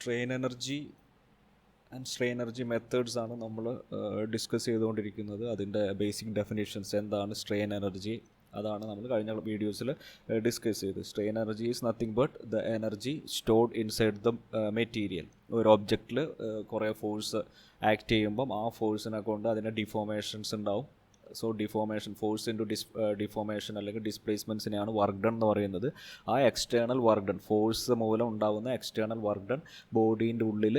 Strain energy and strain energy methods ആണ് നമ്മൾ discuss ചെയ്തുകൊണ്ടിരിക്കുന്നത്. അതിൻ്റെ ബേസിക് ഡെഫിനേഷൻസ് എന്താണ് സ്ട്രെയിൻ എനർജി, അതാണ് നമ്മൾ കഴിഞ്ഞ വീഡിയോസിൽ ഡിസ്കസ് ചെയ്ത്. Strain energy is nothing but the energy stored inside the material. ഒരു ഒബ്ജക്റ്റിൽ കുറേ ഫോഴ്സ് ആക്ട് ചെയ്യുമ്പം ആ ഫോഴ്സിനെ കൊണ്ട് അതിൻ്റെ ഡിഫോർമേഷൻസ് ഉണ്ടാവും. So deformation, force into deformation അല്ലെങ്കിൽ ഡിസ്പ്ലേസ്മെൻറ്റ്സിനെയാണ് വർക്ക് ഡൺ എന്ന് പറയുന്നത്. ആ എക്സ്റ്റേണൽ വർക്ക് ഡൺ, ഫോഴ്സ് മൂലം ഉണ്ടാകുന്ന എക്സ്റ്റേണൽ വർക്ക് ഡൺ ബോഡീൻ്റെ ഉള്ളിൽ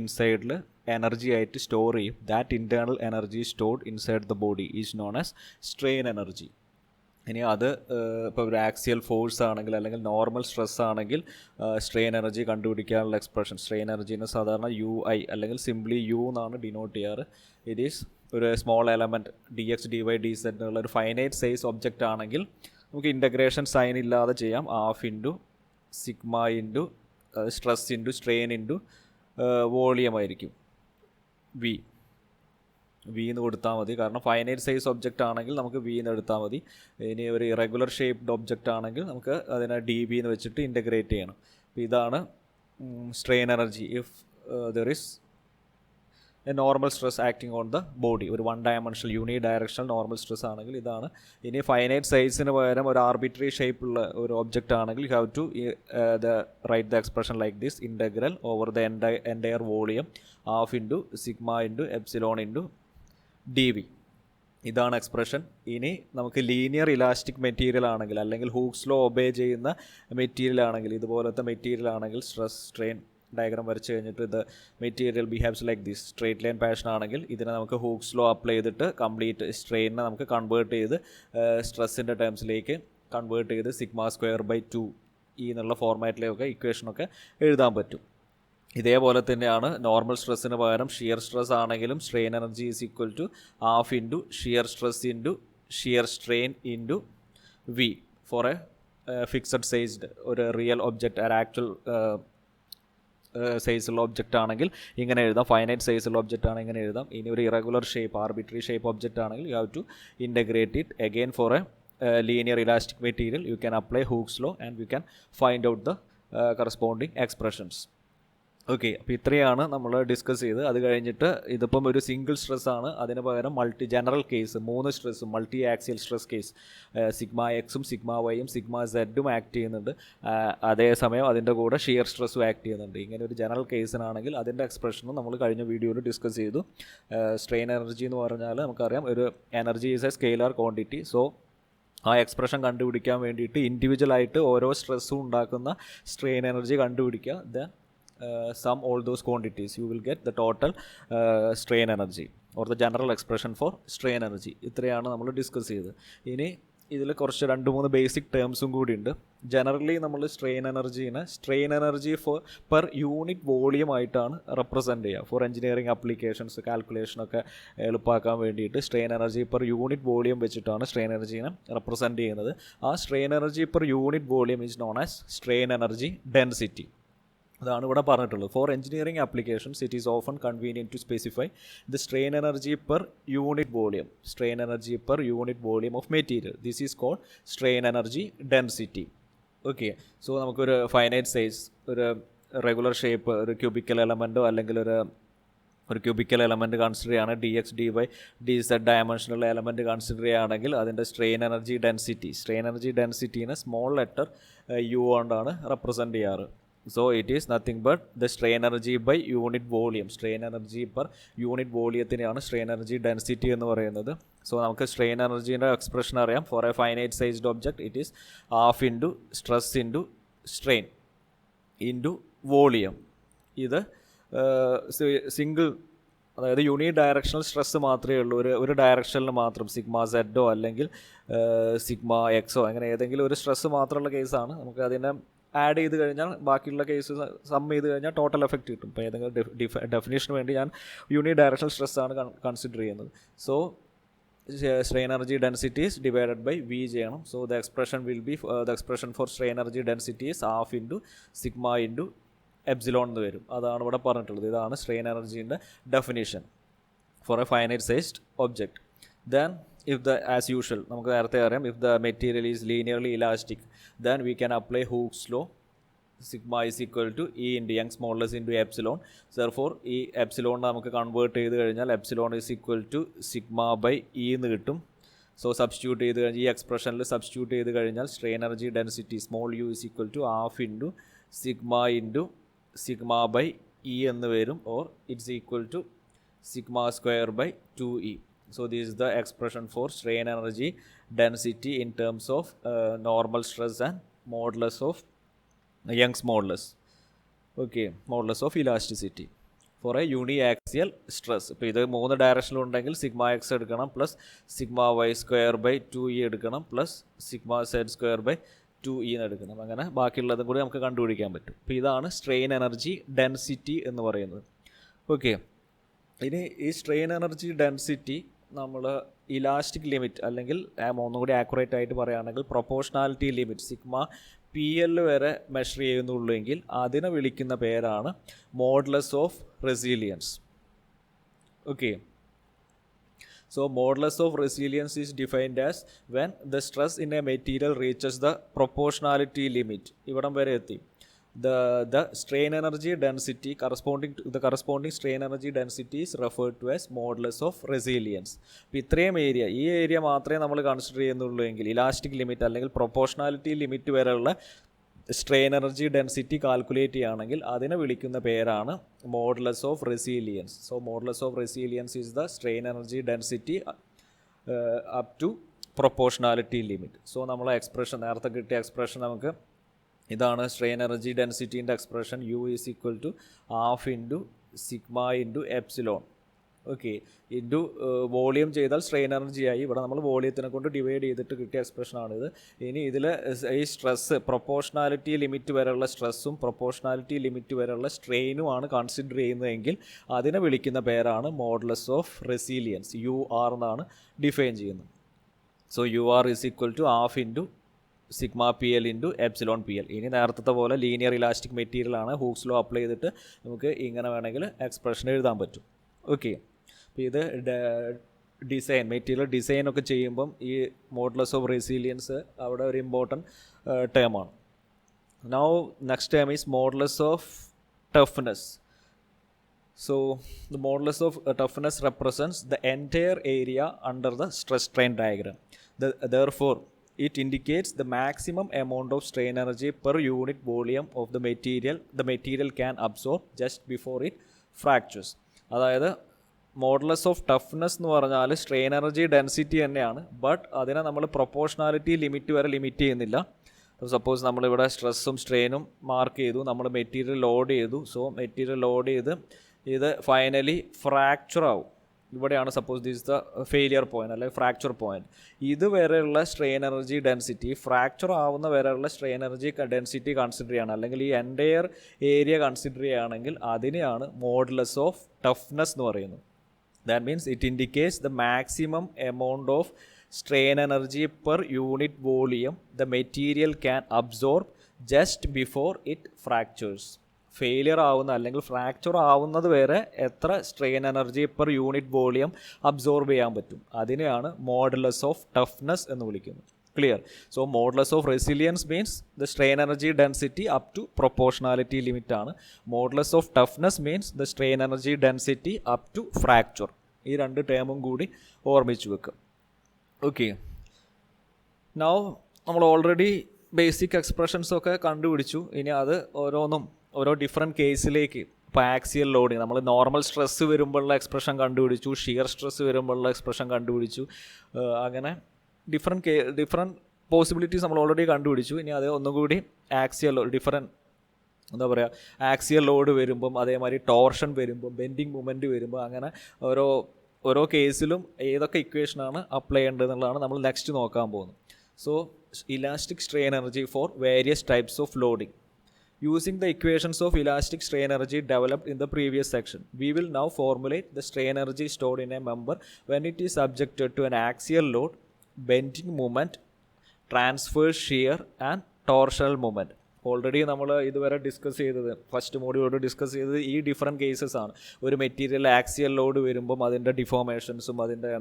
ഇൻസൈഡിൽ എനർജി ആയിട്ട് സ്റ്റോർ ചെയ്യും. That internal energy stored inside the body is known as strain energy. ഇനി അത് ഇപ്പോൾ ഒരു ആക്സിയൽ ഫോഴ്സ് ആണെങ്കിൽ അല്ലെങ്കിൽ നോർമൽ സ്ട്രെസ് ആണെങ്കിൽ സ്ട്രെയിൻ എനർജി കണ്ടുപിടിക്കാനുള്ള എക്സ്പ്രഷൻ, സ്ട്രെയിൻ എനർജീനെ സാധാരണ UI അല്ലെങ്കിൽ സിംപ്ലി U എന്നാണ് ഡിനോട്ട് ചെയ്യാറ്. ഇറ്റ് ഈസ് ഒരു small element dx dy dz എന്നുള്ള ഒരു ഫൈനൈറ്റ് സൈസ് ഒബ്ജക്റ്റ് ആണെങ്കിൽ നമുക്ക് ഇൻ്റഗ്രേഷൻ സൈൻ ഇല്ലാതെ ചെയ്യാം. Half into sigma into stress into strain into volume ആയിരിക്കും V എന്ന് കൊടുത്താൽ മതി. കാരണം ഫൈനൈറ്റ് സൈസ് ഒബ്ജക്റ്റ് ആണെങ്കിൽ നമുക്ക് V എന്ന് എടുത്താൽ മതി. ഇനി ഒരു ഇറഗുലർ ഷേപ്ഡ് ഒബ്ജക്റ്റ് ആണെങ്കിൽ നമുക്ക് അതിനെ dB എന്ന് വെച്ചിട്ട് ഇൻ്റഗ്രേറ്റ് ചെയ്യണം. അപ്പോൾ ഇതാണ് strain energy if there is A normal stress acting on the body. ഒരു വൺ ഡയമെൻഷണൽ യൂണി ഡയറക്ഷണൽ നോർമൽ സ്ട്രെസ് ആണെങ്കിൽ ഇതാണ്. ഇനി ഫൈനൈറ്റ് സൈസിന് പകരം ഒരു ആർബിട്രറി ഷേപ്പുള്ള ഒരു ഒബ്ജക്റ്റ് ആണെങ്കിൽ you have to write the expression like this: integral over the entire volume half into sigma into epsilon into dV. ഇതാണ് expression. ഇനി നമുക്ക് ലീനിയർ ഇലാസ്റ്റിക് മെറ്റീരിയൽ ആണെങ്കിൽ അല്ലെങ്കിൽ ഹൂക്സ് ലോ ഒബേ ചെയ്യുന്ന മെറ്റീരിയൽ ആണെങ്കിൽ, ഇതുപോലത്തെ മെറ്റീരിയൽ ആണെങ്കിൽ സ്ട്രെസ് സ്ട്രെയിൻ ഡയഗ്രാം വരച്ച് കഴിഞ്ഞിട്ട് ഇത് material behaves like this straight line passion ആണെങ്കിൽ ഇതിനെ നമുക്ക് ഹൂക്സ് ലോ അപ്ലൈ ചെയ്തിട്ട് കംപ്ലീറ്റ് സ്ട്രെയിനെ നമുക്ക് കൺവേർട്ട് ചെയ്ത് സ്ട്രെസ്സിൻ്റെ ടേംസിലേക്ക് കൺവേർട്ട് ചെയ്ത് σ²/2 എന്നുള്ള ഫോർമാറ്റിലേക്ക് ഇക്വേഷനൊക്കെ എഴുതാൻ പറ്റും. ഇതേപോലെ തന്നെയാണ് നോർമൽ സ്ട്രെസ്സിന് പകരം ഷിയർ സ്ട്രെസ് ആണെങ്കിലും strain energy is equal to half into shear stress into shear strain into V for a fixed sized ഒരു റിയൽ ഒബ്ജക്റ്റ്, ഒരു ആക്ച്വൽ സൈസുള്ള ഒബ്ജക്റ്റ് ആണെങ്കിൽ ഇങ്ങനെ എഴുതാം. ഫൈനൈറ്റ് സൈസുള്ള ഒബ്ജക്റ്റ് ആണെങ്കിൽ ഇങ്ങനെ എഴുതാം. ഇനി ഒരു irregular shape, arbitrary shape object ആണെങ്കിൽ you have to integrate it again for a linear elastic material. You can apply Hooke's law and we can find out the corresponding expressions. Okay, അപ്പോൾ ഇത്രയാണ് നമ്മൾ discuss ചെയ്ത്. അത് കഴിഞ്ഞിട്ട് ഇതിപ്പം ഒരു single stress ആണ്, അതിന് പകരം ജനറൽ കേസ് 3 സ്ട്രെസ്സും മൾട്ടി ആക്സിയൽ സ്ട്രെസ് കേസ് σXും σYയും σZും ആക്ട് ചെയ്യുന്നുണ്ട്. അതേസമയം അതിൻ്റെ കൂടെ ഷിയർ സ്ട്രെസ്സും ആക്ട് ചെയ്യുന്നുണ്ട്. ഇങ്ങനെ ഒരു ജനറൽ കേസിനാണെങ്കിൽ അതിൻ്റെ എക്സ്പ്രഷനും നമ്മൾ കഴിഞ്ഞ വീഡിയോയിൽ ഡിസ്കസ് ചെയ്തു. സ്ട്രെയിൻ എനർജി എന്ന് പറഞ്ഞാൽ നമുക്കറിയാം ഒരു energy is A scalar quantity. So ആ എക്സ്പ്രഷൻ കണ്ടുപിടിക്കാൻ വേണ്ടിയിട്ട് ഇൻഡിവിജ്വലായിട്ട് ഓരോ സ്ട്രെസ്സും ഉണ്ടാക്കുന്ന സ്ട്രെയിൻ എനർജി കണ്ടുപിടിക്കുക. Then sum all those quantities, you will get the total strain energy or the general expression for strain energy. ഇത്രയാണ് നമ്മൾ ഡിസ്കസ് ചെയ്തത്. ഇനി ഇതിൽ കുറച്ച് 2-3 ബേസിക് ടേംസും കൂടി ഉണ്ട്. ജനറലി നമ്മൾ strain energy per unit volume ആയിട്ടാണ് റെപ്രസെൻറ്റ് ചെയ്യുക. ഫോർ എഞ്ചിനീയറിംഗ് ആപ്ലിക്കേഷൻസ് കാൽക്കുലേഷനൊക്കെ എളുപ്പമാക്കാൻ വേണ്ടിയിട്ട് strain energy per unit volume വെച്ചിട്ടാണ് സ്ട്രെയിൻ എനർജീനെ റെപ്രസെൻറ്റ് ചെയ്യുന്നത്. ആ strain energy per unit volume is known as strain energy density. അതാണ് ഇവിടെ പറഞ്ഞിട്ടുള്ളത്. For engineering applications it is often convenient to specify the strain energy per unit volume of material. This is called strain energy density. Okay, so നമുക്കൊരു finite size, ഒരു regular shape, ഒരു cubical എലമെൻറ്റോ അല്ലെങ്കിൽ ഒരു cubical element consider ചെയ്യുകയാണ്, dx dy dz ഡയമെൻഷനുള്ള element consider ചെയ്യുകയാണെങ്കിൽ അതിൻ്റെ സ്ട്രെയിൻ എനർജി ഡെൻസിറ്റീനെ സ്മോൾ ലെറ്റർ U കൊണ്ടാണ് റെപ്രസെൻറ്റ് ചെയ്യാറ്. So it is nothing but the strain energy by unit volume. Strain energy per unit വോളിയത്തിനെയാണ് സ്ട്രെയിൻ എനർജി ഡെൻസിറ്റി എന്ന് പറയുന്നത്. സോ നമുക്ക് സ്ട്രെയിൻ എനർജീൻ്റെ എക്സ്പ്രഷൻ അറിയാം. For a finite sized object it is half into stress into strain into volume. ഇത് single, അതായത് unidirectional stress മാത്രമേ ഉള്ളൂ. ഒരു ഡയറക്ഷനിൽ മാത്രം σZോ അല്ലെങ്കിൽ σXോ അങ്ങനെ ഏതെങ്കിലും ഒരു സ്ട്രെസ് മാത്രമുള്ള കേസാണ്. നമുക്ക് അതിനെ ആഡ് ചെയ്ത് കഴിഞ്ഞാൽ ബാക്കിയുള്ള കേസ് സം ചെയ്ത് കഴിഞ്ഞാൽ ടോട്ടൽ എഫക്റ്റ് കിട്ടും. ഇപ്പോൾ ഏതെങ്കിലും ഡെഫിനേഷന് വേണ്ടി ഞാൻ യൂണി ഡയറക്ഷണൽ സ്ട്രെസ് ആണ് കൺസിഡർ ചെയ്യുന്നത്. So strain energy density is divided by V ചെയ്യണം. So the expression will be the expression for strain energy density is half into sigma into epsilon എന്ന് വരും. അതാണ് ഇവിടെ പറഞ്ഞിട്ടുള്ളത്. ഇതാണ് സ്ട്രെയിൻ എനർജീൻ്റെ definition for a finite sized object. Then if the, as usual നമുക്ക് നേരത്തെ അറിയാം, if the material is linearly elastic then we can apply Hooke's law sigma is equal to E into Young's modulus into epsilon. Therefore ഈ epsilon നമുക്ക് convert ചെയ്ത് കഴിഞ്ഞാൽ epsilon is equal to sigma by E എന്ന് കിട്ടും. So substitute ചെയ്ത് കഴിഞ്ഞാൽ ഈ എക്സ്പ്രഷനിൽ സബ്സ്റ്റിറ്റ്യൂട്ട് ചെയ്ത് കഴിഞ്ഞാൽ strain energy density small u is equal to half into sigma by E എന്ന് വരും, or it's equal to sigma square by 2E. So this is the expression for strain energy density in terms of normal stress and modulus of Young's modulus. Okay, modulus of elasticity for a uniaxial stress. ഇപ്പോൾ ഇത് 3 ഡയറക്ഷനിലുണ്ടെങ്കിൽ sigma x എടുക്കണം, plus sigma y square by 2E എടുക്കണം, plus sigma z square by 2E എന്ന് എടുക്കണം. അങ്ങനെ ബാക്കിയുള്ളതും കൂടി നമുക്ക് കണ്ടുപിടിക്കാൻ പറ്റും. അപ്പോൾ ഇതാണ് സ്ട്രെയിൻ എനർജി ഡെൻസിറ്റി എന്ന് പറയുന്നത്. ഓക്കെ, ഇനി ഈ സ്ട്രെയിൻ എനർജി ഡെൻസിറ്റി നമ്മൾ ഇലാസ്റ്റിക് ലിമിറ്റ്, അല്ലെങ്കിൽ ഒന്നും കൂടി ആക്യുറേറ്റ് ആയിട്ട് പറയുകയാണെങ്കിൽ പ്രൊപ്പോർഷണാലിറ്റി ലിമിറ്റ് സിഗ്മ PL വരെ മെഷർ ചെയ്യുന്നുള്ളൂ എങ്കിൽ അതിനെ വിളിക്കുന്ന പേരാണ് modulus of resilience. Okay, so modulus of resilience is defined as when the stress in a material reaches the proportionality limit. ഇവിടം വരെ എത്തി. The strain energy density corresponding to the corresponding strain energy density is referred to as modulus of resilience. അപ്പോൾ ഇത്രയും ഈ area മാത്രമേ നമ്മൾ consider ചെയ്യുന്നുള്ളൂ എങ്കിൽ ഇലാസ്റ്റിക് ലിമിറ്റ് അല്ലെങ്കിൽ പ്രൊപ്പോർഷണാലിറ്റി ലിമിറ്റ് വരെയുള്ള സ്ട്രെയിൻ എനർജി ഡെൻസിറ്റി കാൽക്കുലേറ്റ് ചെയ്യുകയാണെങ്കിൽ അതിനെ വിളിക്കുന്ന പേരാണ് modulus of resilience. So modulus of resilience is the strain energy density up to proportionality limit. So നമ്മളെ എക്സ്പ്രഷൻ നേരത്തെ കിട്ടിയ എക്സ്പ്രഷൻ നമുക്ക് ഇതാണ് സ്ട്രെയിൻ എനർജി ഡെൻസിറ്റീൻ്റെ expression. U is equal to half into sigma into epsilon. Okay, into volume ചെയ്താൽ strain energy ആയി. ഇവിടെ നമ്മൾ വോളിയത്തിനെ കൊണ്ട് ഡിവൈഡ് ചെയ്തിട്ട് കിട്ടിയ എക്സ്പ്രഷനാണിത്. ഇനി ഇതിൽ ഈ സ്ട്രെസ്സ് പ്രൊപ്പോർഷണാലിറ്റി ലിമിറ്റ് വരെയുള്ള സ്ട്രെസ്സും പ്രൊപ്പോർഷണാലിറ്റി ലിമിറ്റ് വരെയുള്ള സ്ട്രെയിനുമാണ് കൺസിഡർ ചെയ്യുന്നതെങ്കിൽ അതിനെ വിളിക്കുന്ന പേരാണ് മോഡുലസ് ഓഫ് റെസിലിയൻസ്. UR എന്നാണ് ഡിഫൈൻ ചെയ്യുന്നത്. So UR is equal to half into sigma PL into epsilon PL. ഇനി നേരത്തെ പോലെ ലീനിയർ ഇലാസ്റ്റിക് മെറ്റീരിയൽ ആണ്. ഹൂക്സ് ലോ അപ്ലൈ ചെയ്തിട്ട് നമുക്ക് ഇങ്ങനെ വേണമെങ്കിൽ എക്സ്പ്രഷൻ എഴുതാൻ പറ്റും. ഓക്കെ, അപ്പോൾ ഇത് മെറ്റീരിയൽ ഡിസൈനൊക്കെ ചെയ്യുമ്പം ഈ മോഡുലസ് ഓഫ് റെസിലിയൻസ് അവിടെ ഒരു ഇമ്പോർട്ടൻറ്റ് ടേമാണ്. Now next term is modulus of toughness. So the modulus of toughness represents the entire area under the stress strain diagram. Therefore it indicates the maximum amount of strain energy per unit volume of the material can absorb just before it fractures. അതായത് modulus of toughness എന്ന് പറഞ്ഞാൽ strain energy density തന്നെയാണ്, but അതിനെ നമ്മൾ proportionality limit വരെ limit ചെയ്യുന്നില്ല. Suppose നമ്മളിവിടെ സ്ട്രെസ്സും സ്ട്രെയിനും മാർക്ക് ചെയ്തു, നമ്മൾ മെറ്റീരിയൽ ലോഡ് ചെയ്തു. സോ മെറ്റീരിയൽ ലോഡ് ചെയ്ത് ഇത് ഫൈനലി ഫ്രാക്ചർ ആവും. ഇവിടെയാണ് suppose this the failure point അല്ലെങ്കിൽ ഫ്രാക്ചർ പോയിന്റ്. ഇതുവരെയുള്ള സ്ട്രെയിൻ എനർജി ഡെൻസിറ്റി ഫ്രാക്ചർ ആവുന്ന വരെയുള്ള സ്ട്രെയിൻ എനർജി ഡെൻസിറ്റി കൺസിഡർ ചെയ്യണം, അല്ലെങ്കിൽ ഈ എൻറ്റയർ ഏരിയ കൺസിഡർ ചെയ്യുകയാണെങ്കിൽ അതിനെയാണ് മോഡുലസ് ഓഫ് ടഫ്നെസ് എന്ന് പറയുന്നത്. That means it indicates the maximum amount of strain energy per unit volume the material can absorb just before it fractures. Failure ആവുന്ന അല്ലെങ്കിൽ fracture ആവുന്നത് വരെ എത്ര strain energy per unit volume absorb ചെയ്യാൻ പറ്റും, അതിനെയാണ് മോഡുലസ് ഓഫ് ടഫ്നെസ് എന്ന് വിളിക്കുന്നത്. Clear? So modulus of resilience means the strain energy density up to proportionality limit ആണ്. Modulus of toughness means the strain energy density up to fracture. ഈ രണ്ട് ടേമും കൂടി ഓർമ്മിച്ച് വെക്കുക. ഓക്കെ, നൗ നമ്മൾ ഓൾറെഡി ബേസിക് എക്സ്പ്രഷൻസൊക്കെ കണ്ടുപിടിച്ചു. ഇനി അത് ഓരോ ഡിഫറെൻറ്റ് കേസിലേക്ക്, ഇപ്പോൾ ആക്സിയൽ ലോഡിങ് നമ്മൾ നോർമൽ സ്ട്രെസ്സ് വരുമ്പോഴുള്ള എക്സ്പ്രഷൻ കണ്ടുപിടിച്ചു, ഷിയർ സ്ട്രെസ്സ് വരുമ്പോഴുള്ള എക്സ്പ്രഷൻ കണ്ടുപിടിച്ചു. അങ്ങനെ ഡിഫറെൻറ്റ് പോസിബിലിറ്റീസ് നമ്മൾ ഓൾറെഡി കണ്ടുപിടിച്ചു. ഇനി അത് ഒന്നുകൂടി ആക്സിയൽ ആക്സിയൽ ലോഡ് വരുമ്പം, അതേമാതിരി ടോർഷൻ വരുമ്പം, ബെൻഡിങ് മൂമെൻറ്റ് വരുമ്പോൾ, അങ്ങനെ ഓരോ കേസിലും ഏതൊക്കെ ഇക്വേഷനാണ് അപ്ലൈ ചെയ്യേണ്ടത് എന്നുള്ളതാണ് നമ്മൾ നെക്സ്റ്റ് നോക്കാൻ പോകുന്നത്. So elastic strain energy for various types of loading. Using the equations of elastic strain energy developed in the previous section, we will now formulate the strain energy stored in a member when it is subjected to an axial load, bending moment, transverse shear and torsional moment. Already നമ്മൾ ഇതുവരെ discuss ചെയ്തത്, first മോഡ്യൂളോട് discuss ചെയ്തത് ഈ different cases ആണ്. ഒരു material axial load വരുമ്പം അതിൻ്റെ ഡിഫോർമേഷൻസും അതിൻ്റെ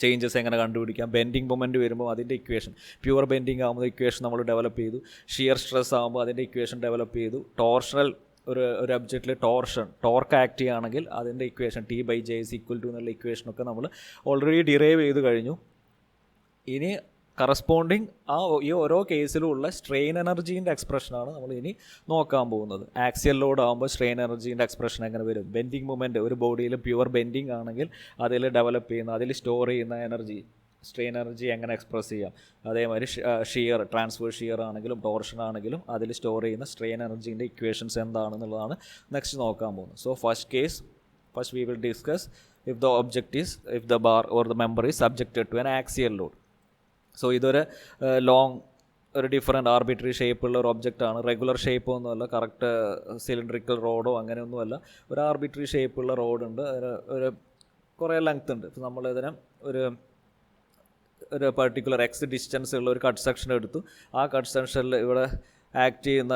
ചേഞ്ചസ് എങ്ങനെ കണ്ടുപിടിക്കാം, ബെൻഡിങ് മൊമെൻറ്റ് വരുമ്പോൾ അതിൻ്റെ ഇക്വേഷൻ, പ്യുവർ ബെൻഡിങ് ആകുമ്പോൾ ഇക്വേഷൻ നമ്മൾ ഡെവലപ്പ് ചെയ്തു, ഷിയർ സ്ട്രെസ് ആകുമ്പോൾ അതിൻ്റെ ഇക്വേഷൻ ഡെവലപ്പ് ചെയ്തു, ടോർഷണൽ ഒരു ഒബ്ജക്റ്റിൽ ടോർക്ക് ആക്ട് ചെയ്യുകയാണെങ്കിൽ അതിൻ്റെ ഇക്വേഷൻ T/J = എന്നുള്ള ഇക്വേഷനൊക്കെ നമ്മൾ ഓൾറെഡി ഡിറൈവ് ചെയ്ത് കഴിഞ്ഞു. ഇനി കറസ്പോണ്ടിങ് ഈ ഓരോ കേസിലും ഉള്ള സ്ട്രെയിൻ എനർജീൻ്റെ എക്സ്പ്രഷനാണ് നമ്മൾ ഇനി നോക്കാൻ പോകുന്നത്. ആക്സിയൽ ലോഡ് ആകുമ്പോൾ സ്ട്രെയിൻ എനർജീൻ്റെ എക്സ്പ്രഷൻ എങ്ങനെ വരും, ബെൻഡിങ് മൊമെൻറ്റ് ഒരു ബോഡിയിൽ പ്യുവർ ബെൻഡിങ് ആണെങ്കിൽ അതിൽ ഡെവലപ്പ് ചെയ്യുന്ന, അതിൽ സ്റ്റോർ ചെയ്യുന്ന എനർജി, സ്ട്രെയിൻ എനർജി എങ്ങനെ എക്സ്പ്രസ് ചെയ്യാം. അതേമാതിരി ട്രാൻസ്വേഴ്സ് ഷിയർ ആണെങ്കിലും ടോർഷൻ ആണെങ്കിലും അതിൽ സ്റ്റോർ ചെയ്യുന്ന സ്ട്രെയിൻ എനർജീൻ്റെ ഇക്വേഷൻസ് എന്താണെന്നുള്ളതാണ് നെക്സ്റ്റ് നോക്കാൻ പോകുന്നത്. So first we will discuss if the bar or the member is subjected to an axial load. So ഇതൊരു ഒരു ഡിഫറെൻറ്റ് ആർബിട്രറി ഷേപ്പുള്ള ഒരു ഒബ്ജക്റ്റാണ്. റെഗുലർ ഷേപ്പ് ഒന്നുമല്ല, കറക്റ്റ് സിലിണ്ടറിക്കൽ റോഡോ അങ്ങനെയൊന്നുമല്ല, ഒരു ആർബിട്രറി ഷേപ്പുള്ള റോഡുണ്ട്, ഒരു കുറേ ലെങ്ത് ഉണ്ട്. ഇപ്പോൾ നമ്മളിതിനെ ഒരു പർട്ടിക്കുലർ എക്സ് ഡിസ്റ്റൻസ് ഉള്ള ഒരു കട്ട് സെക്ഷൻ എടുത്തു. ആ കട്ട് സെക്ഷനിൽ ഇവിടെ ആക്ട് ചെയ്യുന്ന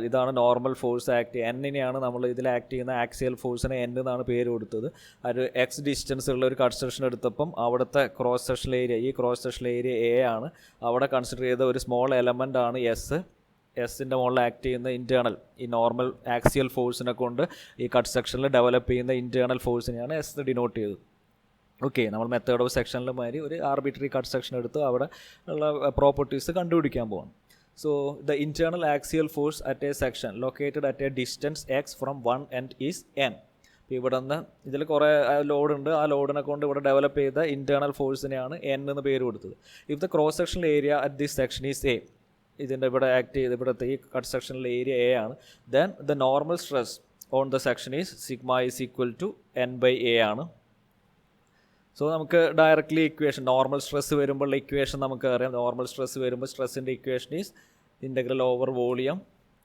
ഇതാണ് നോർമൽ ഫോഴ്സ് ആക്ട് ചെയ്യുക. എന്നിനെയാണ് നമ്മൾ ഇതിൽ ആക്ട് ചെയ്യുന്ന ആക്സിയൽ ഫോഴ്സിനെ N എന്നാണ് പേര് കൊടുത്തത്. ഒരു എക്സ് ഡിസ്റ്റൻസ് ഉള്ള ഒരു കട്ട് സെക്ഷൻ എടുത്തപ്പം അവിടുത്തെ ക്രോസ് സെക്ഷൻ ഏരിയ, ഈ ക്രോസ് സെക്ഷൻ ഏരിയ A ആണ്. അവിടെ കൺസിഡർ ചെയ്ത ഒരു സ്മോൾ എലമെൻ്റ് ആണ് എസിൻ്റെ മുകളിൽ ആക്ട് ചെയ്യുന്ന ഇൻറ്റേർണൽ, ഈ നോർമൽ ആക്സിയൽ ഫോഴ്സിനെ കൊണ്ട് ഈ കട്ട് സെക്ഷനിൽ ഡെവലപ്പ് ചെയ്യുന്ന ഇൻറ്റേർണൽ ഫോഴ്സിനെയാണ് എസ് ഡിനോട്ട് ചെയ്തത്. ഓക്കെ, നമ്മൾ മെത്തേഡ് ഓഫ് സെക്ഷനിൽ മാതിരി ഒരു ആർബിട്രറി കട്ട് സെക്ഷൻ എടുത്ത് അവിടെ ഉള്ള പ്രോപ്പർട്ടീസ് കണ്ടുപിടിക്കാൻ പോകണം. So the internal axial force at a section located at a distance x from one end is n. ഇവിടെ നിന്ന് ഇതിൽ കുറേ ലോഡുണ്ട്, ആ ലോഡിനെ കൊണ്ട് ഇവിടെ ഡെവലപ്പ് ചെയ്ത ഇൻറ്റേർണൽ ഫോഴ്സിനെയാണ് N എന്ന് പേര് കൊടുത്തത്. If the cross sectional area at this section is A, ഇതിൻ്റെ ഇവിടെ ആക്ട് ചെയ്ത് ഇവിടുത്തെ ഈ കട്ട് സെക്ഷനിൽ ഏരിയ A ആണ്, then the normal stress on the section is sigma = N/A ആണ്. സോ നമുക്ക് ഡയറക്റ്റ്ലി ഇക്വേഷൻ, നോർമൽ സ്ട്രെസ് വരുമ്പോഴുള്ള ഇക്വേഷൻ നമുക്ക് അറിയാം. നോർമൽ സ്ട്രെസ് വരുമ്പോൾ സ്ട്രെസ്സിൻ്റെ equation is integral over volume.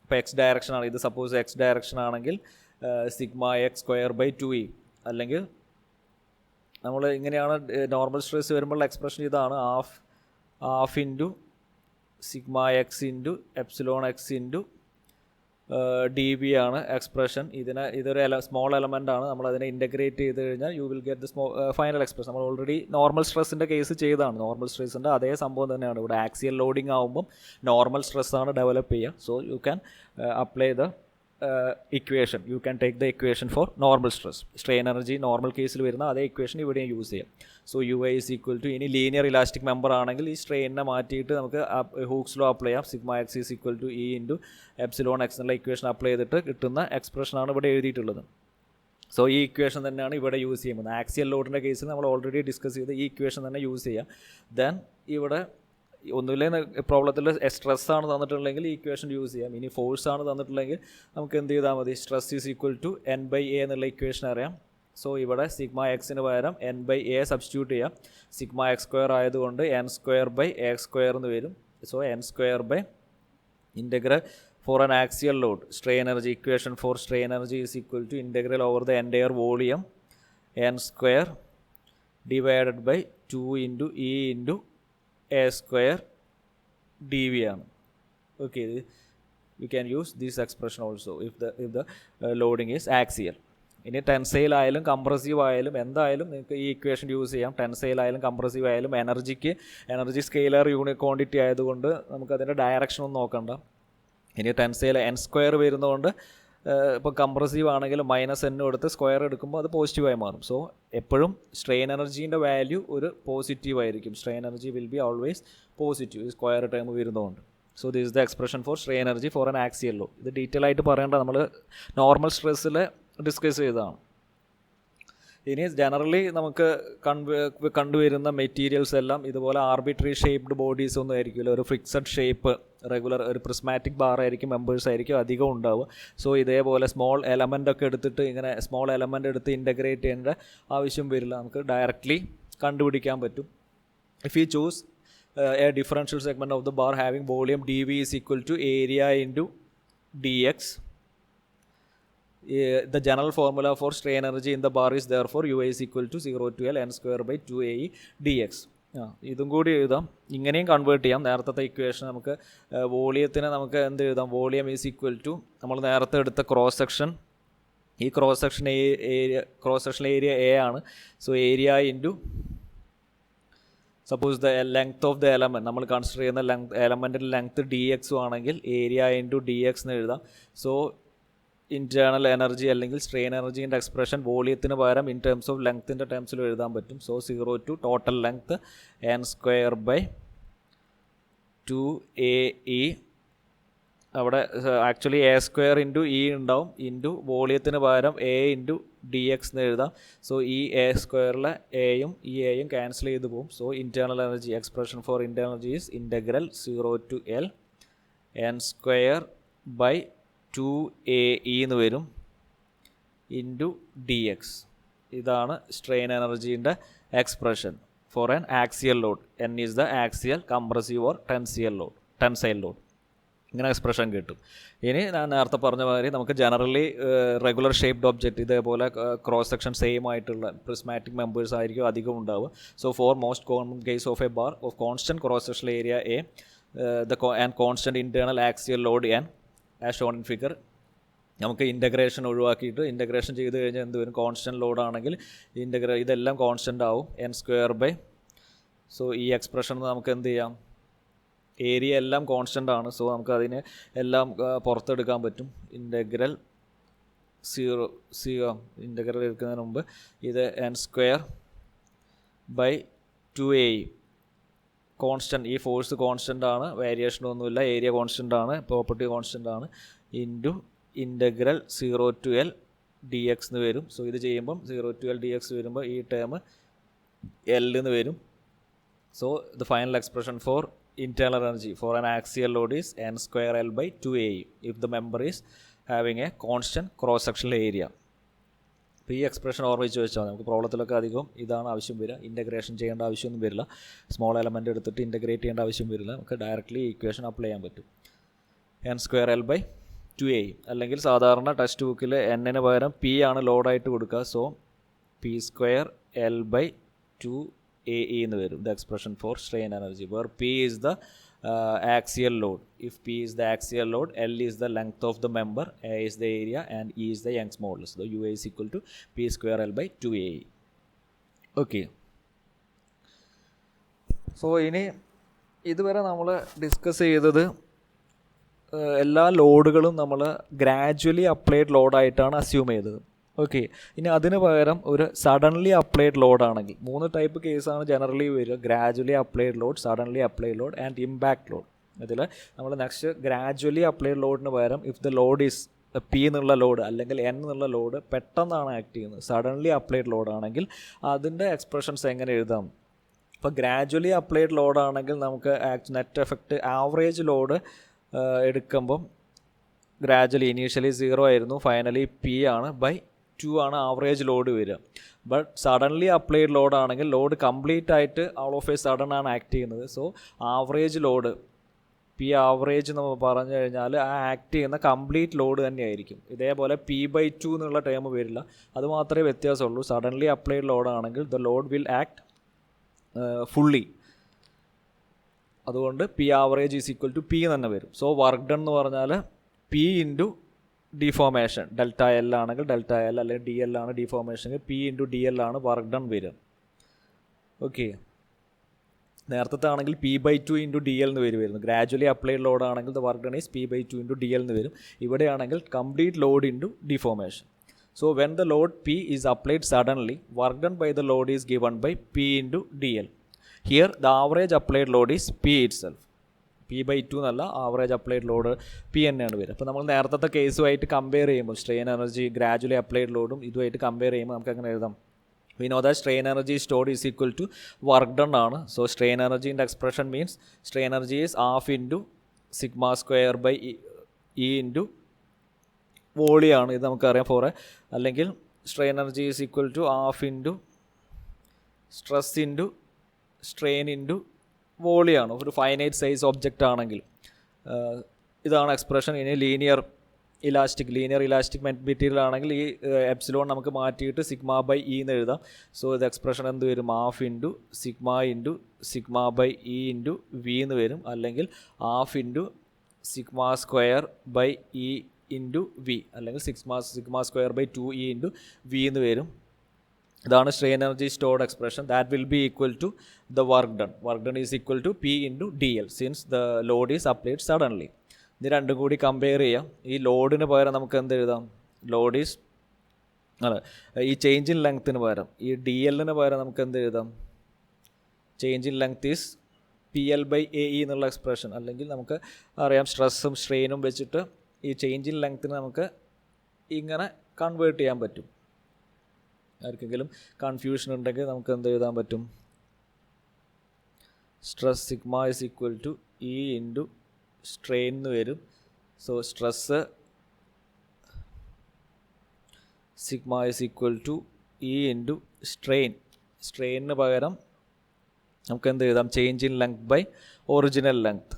ഇപ്പോൾ എക്സ് ഡയറക്ഷൻ ആണ്, ഇത് സപ്പോസ് എക്സ് ഡയറക്ഷൻ ആണെങ്കിൽ σx²/2e, അല്ലെങ്കിൽ നമ്മൾ ഇങ്ങനെയാണ് നോർമൽ സ്ട്രെസ് വരുമ്പോഴുള്ള എക്സ്പ്രഷൻ ഇതാണ്, half into σx into ε x dv ആണ് എക്സ്പ്രഷൻ. ഇതൊരു സ്മോൾ എലമെൻ്റ് ആണ്, നമ്മളതിനെ ഇൻ്റഗ്രേറ്റ് ചെയ്ത് കഴിഞ്ഞാൽ you will get the final expression. നമ്മൾ ഓൾറെഡി നോർമൽ സ്ട്രെസ്സിൻ്റെ കേസ് ചെയ്തതാണ്. നോർമൽ സ്ട്രെസ്സിൻ്റെ അതേ സംഭവം തന്നെയാണ് ഇവിടെ. ആക്സിയൽ ലോഡിങ് ആകുമ്പം നോർമൽ സ്ട്രെസ്സാണ് ഡെവലപ്പ് ചെയ്യുക. So you can apply the equation, you can take the equation for normal stress. Strain energy normal കേസിൽ വരുന്ന അതേ ഇക്വേഷൻ ഇവിടെയും യൂസ് ചെയ്യാം. സോ UI = ഇനി ലീനിയർ ഇലാസ്റ്റിക് മെമ്പർ ആണെങ്കിൽ ഈ സ്ട്രെയിനിനെ മാറ്റിയിട്ട് നമുക്ക് ഹൂക്സ് ലോ അപ്ലൈ ചെയ്യാം. σx = E × ε x എന്നുള്ള ഇക്വേഷൻ അപ്ലൈ ചെയ്തിട്ട് കിട്ടുന്ന എക്സ്പ്രഷനാണ് ഇവിടെ എഴുതിയിട്ടുള്ളത്. സോ ഈ ഇക്വേഷൻ തന്നെയാണ് ഇവിടെ യൂസ് ചെയ്യുന്നത്. ആക്സിയൽ ലോഡിൻ്റെ കേസിൽ നമ്മൾ ഓൾറെഡി ഡിസ്കസ് ചെയ്ത് ഈ ഇക്വേഷൻ തന്നെ യൂസ് ചെയ്യാം. ദെൻ ഇവിടെ ഒന്നുമില്ല പ്രോബ്ലത്തിൽ സ്ട്രെസ്സാണ് തന്നിട്ടുണ്ടെങ്കിൽ ഈ ഇക്വേഷൻ യൂസ് ചെയ്യാം. ഇനി ഫോഴ്സാണ് തന്നിട്ടുണ്ടെങ്കിൽ നമുക്ക് എന്ത് ചെയ്താൽ മതി, സ്ട്രെസ് = N/A എന്നുള്ള ഇക്വേഷൻ അറിയാം. സോ ഇവിടെ σx പകരം N/A സബ്സ്റ്റിറ്റ്യൂട്ട് ചെയ്യാം. σx² ആയതുകൊണ്ട് N²/A² എന്ന് വരും. So N² integral four an axial load strain energy, equation for strain energy = integral over the entire volume N² / 2 × E × A² dv ആണ്. Okay, we can use this expression also if the loading is axial. ഇനി tensile ആയാലും compressive ആയാലും എന്തായാലും നിങ്ങൾക്ക് ഈ equation use ചെയ്യാം. Tensile ആയാലും compressive ആയാലും എനർജി സ്കെയിലർ യൂണിറ്റ് ക്വാണ്ടിറ്റി ആയതുകൊണ്ട് നമുക്കതിൻ്റെ ഡയറക്ഷൻ ഒന്നും നോക്കണ്ട. ഇനി ടെൻസൈൽ N² വരുന്നതുകൊണ്ട് ഇപ്പോൾ കംപ്രസീവ് ആണെങ്കിൽ -n എടുത്ത് സ്ക്വയർ എടുക്കുമ്പോൾ അത് പോസിറ്റീവായി മാറും. സോ എപ്പോഴും സ്ട്രെയിൻ എനർജീൻ്റെ വാല്യൂ ഒരു പോസിറ്റീവ് ആയിരിക്കും. Strain energy will be always positive square term വരുന്നതുകൊണ്ട്. So this is the expression for strain energy for an axial load. ഇത് ഡീറ്റെയിൽ ആയിട്ട് പറയേണ്ട, നമ്മൾ നോർമൽ സ്ട്രെസ്സിൽ ഡിസ്കസ് ചെയ്തതാണ്. ഇനി ജനറലി നമുക്ക് കണ്ടുവരുന്ന മെറ്റീരിയൽസ് എല്ലാം ഇതുപോലെ ആർബിട്രറി ഷേപ്ഡ് ബോഡീസ് ഒന്നും ആയിരിക്കില്ല. ഒരു ഫിക്സഡ് ഷേപ്പ് റെഗുലർ ഒരു പ്രിസ്മാറ്റിക് ബാർ ആയിരിക്കും, മെമ്പേഴ്സ് ആയിരിക്കും അധികം ഉണ്ടാവുക. സോ ഇതേപോലെ സ്മോൾ എലമെൻ്റ് ഒക്കെ എടുത്തിട്ട് ഇങ്ങനെ സ്മോൾ എലമെൻ്റ് എടുത്ത് ഇൻ്റഗ്രേറ്റ് ചെയ്യേണ്ട ആവശ്യം വരില്ല, നമുക്ക് ഡയറക്റ്റ്ലി കണ്ടുപിടിക്കാൻ പറ്റും. If you choose A differential segment of the bar having volume dv = area × dx, the general formula for strain energy in the bar is therefore UI = 0 to L N²/2AE dx. ഇതും കൂടി എഴുതാം, ഇങ്ങനെയും convert ചെയ്യാം. നേരത്തെ equation നമുക്ക് വോളിയത്തിന് നമുക്ക് എന്ത് എഴുതാം, വോളിയം = നമ്മൾ നേരത്തെ എടുത്ത ക്രോസ് സെക്ഷൻ, ഈ ക്രോസ് സെക്ഷൻ ഏരിയ A ആണ്. So area × suppose the length of the element നമ്മൾ കൺസിഡർ ചെയ്യുന്ന എലമെൻറ്റിൻ്റെ ലെങ്ത് ഡി എക്സും ആണെങ്കിൽ ഏരിയ ഇൻറ്റു ഡി എക്സ് എന്ന് എഴുതാം. സോ ഇൻറ്റേർണൽ എനർജി അല്ലെങ്കിൽ സ്ട്രെയിൻ എനർജീൻ്റെ എക്സ്പ്രഷൻ വോളിയത്തിന് പകരം ഇൻ ടേംസ് ഓഫ് ലെങ്ത്തിൻ്റെ ടേംസിൽ എഴുതാൻ പറ്റും. So 0 to total length n² അവിടെ ആക്ച്വലി a² ഇൻറ്റു ഇ ഉണ്ടാവും, ഇൻറ്റു വോളിയത്തിന് പകരം a ഇൻറ്റു ഡി എക്സ് എന്ന് എഴുതാം. സോ ഈ a²ലെ എയും ഈ എയും ക്യാൻസൽ ചെയ്ത് പോകും. So internal energy expression for internal energy is integral 0 to L n²/2ae എന്ന് വരും ഇൻറ്റു ഡി എക്സ്. ഇതാണ് സ്ട്രെയിൻ എനർജീൻ്റെ expression for an axial load. n is the axial compressive or tensile load. ഇങ്ങനെ എക്സ്പ്രഷൻ കിട്ടും. ഇനി ഞാൻ നേരത്തെ പറഞ്ഞ മാതിരി നമുക്ക് ജനറലി റെഗുലർ ഷേപ്ഡ് ഒബ്ജക്റ്റ് ഇതേപോലെ ക്രോസ് സെക്ഷൻ സെയിം ആയിട്ടുള്ള പ്രിസ്മാറ്റിക് മെമ്പേഴ്സ് ആയിരിക്കും അധികം ഉണ്ടാവുക. So for most common case of a bar of constant cross sectional area A and constant internal axial load n as shown in figure. നമുക്ക് integration ഒഴിവാക്കിയിട്ട് integration ചെയ്ത് കഴിഞ്ഞാൽ എന്ത് വരും? കോൺസ്റ്റൻറ്റ് ലോഡാണെങ്കിൽ ഇതെല്ലാം കോൺസ്റ്റൻ്റ് ആവും n². സോ ഈ എക്സ്പ്രഷൻ നമുക്ക് എന്ത് ചെയ്യാം? ഏരിയ എല്ലാം കോൺസ്റ്റൻ്റ് ആണ്. സോ നമുക്ക് അതിനെ എല്ലാം പുറത്തെടുക്കാൻ പറ്റും. ഇൻ്റഗ്രൽ എടുക്കുന്നതിന് മുമ്പ് ഇത് n²/2a കോൺസ്റ്റൻറ്റ്, ഈ ഫോഴ്സ് കോൺസ്റ്റൻ്റ് ആണ്, വേരിയേഷനൊന്നുമില്ല, ഏരിയ കോൺസ്റ്റൻ്റ് ആണ്, പ്രോപ്പർട്ടി കോൺസ്റ്റൻ്റ് ആണ്, into integral 0 to L dx എന്ന് വരും. സോ ഇത് ചെയ്യുമ്പം 0 to L dx വരുമ്പോൾ ഈ ടേം L എന്ന് വരും. So the final expression for internal energy for an axial load is n²L/2ae if the member is having a constant cross sectional area. അപ്പോൾ ഈ എക്സ്പ്രഷൻ ഓർമ്മിച്ച് വെച്ചാൽ നമുക്ക് പ്രോബ്ലത്തിലൊക്കെ അധികം ഇതാണ് ആവശ്യം വരിക. ഇൻ്റഗ്രേഷൻ ചെയ്യേണ്ട ആവശ്യമൊന്നും വരില്ല. സ്മോൾ എലമെൻ്റ് എടുത്തിട്ട് ഇൻ്റഗ്രേറ്റ് ചെയ്യേണ്ട ആവശ്യം വരില്ല. നമുക്ക് ഡയറക്റ്റ്ലി ഈക്വേഷൻ അപ്ലൈ ചെയ്യാൻ പറ്റും. n²L/2ae അല്ലെങ്കിൽ സാധാരണ ടെക്സ്റ്റ് ബുക്കിൽ എന്നിന് പകരം പി ആണ് ലോഡായിട്ട് കൊടുക്കുക. സോ p²L/2ae എന്ന് വരും. The expression for strain energy where p is the axial load. If p is the axial load, L is the length of the member, a is the area and E is the Young's modulus. So UA is equal to p²L/2ae. Okay. So ഇനി ഇതുവരെ നമ്മൾ discuss ചെയ്തത് എല്ലാ ലോഡുകളും നമ്മൾ gradually applied ലോഡായിട്ടാണ് assume ചെയ്തത്. Okay. ഇനി അതിന് പകരം ഒരു സഡൻലി അപ്ലൈഡ് ലോഡാണെങ്കിൽ 3 ടൈപ്പ് കേസാണ് ജനറലി വരിക: gradually applied load, suddenly applied load and impact load. ഇതിൽ നമ്മൾ നെക്സ്റ്റ് ഗ്രാജ്വലി അപ്ലൈഡ് ലോഡിന് പകരം if the load is P എന്നുള്ള ലോഡ് അല്ലെങ്കിൽ എൻ എന്നുള്ള ലോഡ് പെട്ടെന്നാണ് ആക്ട് ചെയ്യുന്നത്, സഡൻലി അപ്ലൈഡ് ലോഡാണെങ്കിൽ അതിൻ്റെ എക്സ്പ്രഷൻസ് എങ്ങനെ എഴുതാം? ഇപ്പോൾ ഗ്രാജ്വലി അപ്ലൈഡ് ലോഡാണെങ്കിൽ നമുക്ക് നെറ്റ് എഫക്റ്റ് ആവറേജ് ലോഡ് എടുക്കുമ്പം ഗ്രാജ്വലി ഇനീഷ്യലി 0 ആയിരുന്നു, ഫൈനലി പി ആണ് /2 ആണ് ആവറേജ് ലോഡ് വരിക. ബട്ട് സഡൻലി അപ്ലൈഡ് ലോഡാണെങ്കിൽ ലോഡ് കംപ്ലീറ്റ് ആയിട്ട് ഓൾ ഓഫ് എ സഡൻ ആണ് ആക്ട് ചെയ്യുന്നത്. So average load P average നമ്മൾ പറഞ്ഞു കഴിഞ്ഞാൽ ആ ആക്ട് ചെയ്യുന്ന കംപ്ലീറ്റ് ലോഡ് തന്നെയായിരിക്കും. ഇതേപോലെ p/2 എന്നുള്ള ടേം വരില്ല. അത് മാത്രമേ വ്യത്യാസമുള്ളൂ. സഡൻലി അപ്ലൈഡ് ലോഡാണെങ്കിൽ the load will act fully. അതുകൊണ്ട് P average is equal to P തന്നെ വരും. സോ വർക്ക് ഡൺ എന്ന് പറഞ്ഞാൽ P into deformation. Delta L ആണെങ്കിൽ ഡെൽറ്റ എൽ, അല്ലെങ്കിൽ ഡി എൽ ആണ് deformation, P into D L ആണ് വർക്ക് ഡൺ വരിക. ഓക്കെ. നേരത്തെ ആണെങ്കിൽ p/2 ഇൻറ്റു ഡി എൽ എന്ന് വരുമായിരുന്നു. ഗ്രാജ്വലി അപ്ലൈഡ് ലോഡ് ആണെങ്കിൽ the work done is p/2 into D L എന്ന് വരും. ഇവിടെയാണെങ്കിൽ complete load into deformation. So when the load P is applied suddenly, work done by the load is given by P into dl. Here the average applied load is P itself. p/2 എന്നല്ല, average applied load P തന്നെയാണ് വരിക. അപ്പോൾ നമ്മൾ നേരത്തെ കേസുമായിട്ട് compare ചെയ്യുമ്പോൾ strain energy gradually applied ലോഡും ഇതുമായിട്ട് compare ചെയ്യുമ്പോൾ നമുക്ക് അങ്ങനെ എഴുതാം. We know that strain energy stored is equal to work done ആണ്. So strain energy in the expression means strain energy is half into sigma square by E into വോളിയാണ്. ഇത് നമുക്കറിയാം for അല്ലെങ്കിൽ strain energy is equal to half into stress into strain into വോളിയാണ് ഒരു finite size object ആണെങ്കിൽ. ഇതാണ് expression. ഇനി linear elastic material ആണെങ്കിൽ ഈ എപ്സിലോൺ നമുക്ക് മാറ്റിയിട്ട് sigma/E എന്ന് എഴുതാം. സോ ഇത് എക്സ്പ്രഷൻ എന്ത് വരും? Half into sigma/E into V എന്ന് വരും, അല്ലെങ്കിൽ half into sigma²/E into V, അല്ലെങ്കിൽ sigma²/2E ഇൻറ്റു വി എന്ന് വരും. ഇതാണ് strain energy stored expression. That will be equal to the work done. Work done is equal to P into D L since the load is applied suddenly. ഇത് രണ്ടും കൂടി compare ചെയ്യാം. ഈ ലോഡിന് പകരം നമുക്ക് എന്ത് എഴുതാം? ലോഡ് ഈസ് ഈ ചേഞ്ച് ഇൻ ലെങ്ത്തിന് പകരം ഈ ഡി എല്ലിന് പകരം നമുക്ക് എന്ത് എഴുതാം? Change in length is P L by A E എന്നുള്ള എക്സ്പ്രഷൻ. അല്ലെങ്കിൽ നമുക്ക് അറിയാം സ്ട്രെസ്സും സ്ട്രെയിനും വെച്ചിട്ട് ഈ ചേഞ്ച് ഇൻ ലെങ്ത്തിന് നമുക്ക് ഇങ്ങനെ കൺവേർട്ട് ചെയ്യാൻ പറ്റും. ആർക്കെങ്കിലും കൺഫ്യൂഷൻ ഉണ്ടെങ്കിൽ നമുക്ക് എന്ത് എഴുതാൻ പറ്റും? Stress sigma is equal to E into strain എന്ന് വരും. So stress sigma is equal to E into strain. സ്ട്രെയിനിന് പകരം നമുക്ക് എന്ത് എഴുതാം? Change in length by original length.